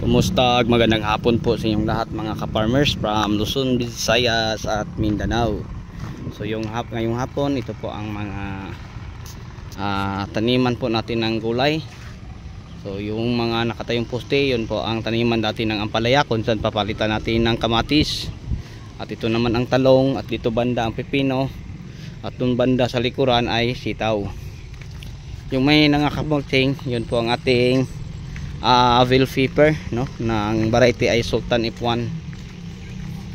Kumusta? Magandang hapon po sa inyong lahat mga ka-farmers from Luzon, Visayas at Mindanao. So ngayong hapon, ito po ang mga taniman po natin ng gulay. So yung mga nakatayong poste, yun po ang taniman dati ng ampalaya kung saan papalitan natin ng kamatis. At ito naman ang talong, at dito banda ang pepino, at dun banda sa likuran ay sitaw. Yung may nangakabolting, yun po ang ating bell pepper, no, ng variety ay Sultan F1.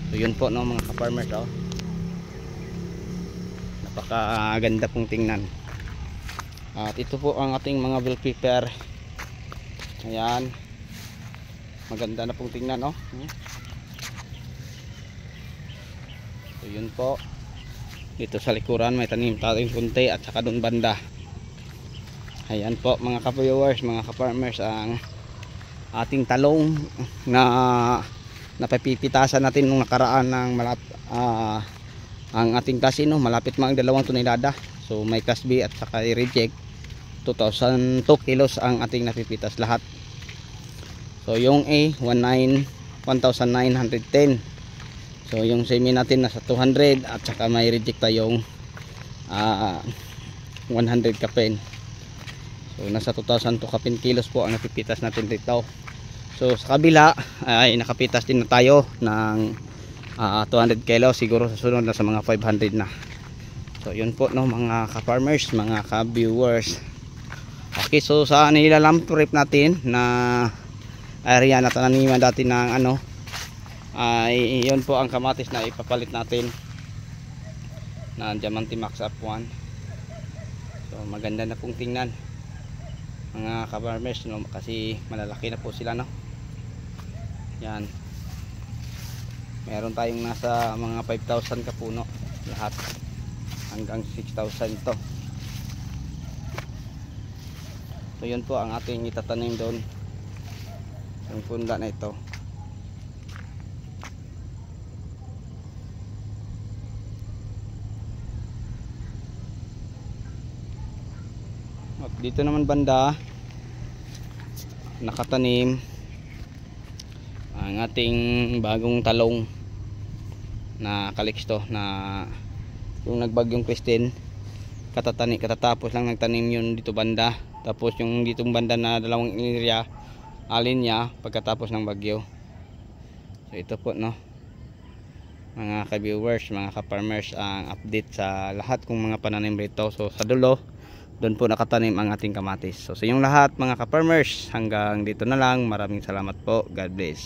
So yun po, no, mga ka-farmers, oh. Napakaganda pong tingnan. At ito po ang ating mga bell pepper. Ayan, maganda na pong tingnan, no. So yun po, dito sa likuran may tanim tayong kunti, at saka doon banda. Ayan po mga ka-viewers, mga ka-farmers, ang ating talong na napapipitasan natin nung nakaraan ng ang ating kasi, no, malapit mga 2 tonelada. So may class B at saka i-reject 2,002 kilos ang ating napipitas lahat. So yung A 1,910. So yung semi natin nasa 200, at saka may reject tayong 100 kapin. So nasa 2,000 kapin kilos po ang napipitas natin dito. So sa kabila ay nakapitas din na tayo ng 200 kilos, siguro sa sunod na sa mga 500 na. So yun po, no, mga ka-farmers, mga ka-viewers. Okay, so sa nilalamp trip natin na area na taniman dati ng ay yun po ang kamatis na ipapalit natin na Diamante Max F1. So maganda na pong tingnan mga ka-farmers, no, kasi malalaki na po sila, no. Yan, meron tayong nasa mga 5,000 kapuno lahat, hanggang 6,000 ito. So yun po ang ating itatanim doon, yung punda na ito. At dito naman banda nakatanim ang ating bagong talong na kaliksto, na yung nagbagyong Christine katatapos lang nagtanim yun dito banda. Tapos yung ditong banda na dalawang area alin niya pagkatapos ng bagyo. So ito po, no, mga ka-viewers, mga ka-farmers, ang update sa lahat kung mga pananim rito. So sa dulo doon po nakatanim ang ating kamatis. So sa inyong lahat mga ka-farmers, hanggang dito na lang. Maraming salamat po. God bless.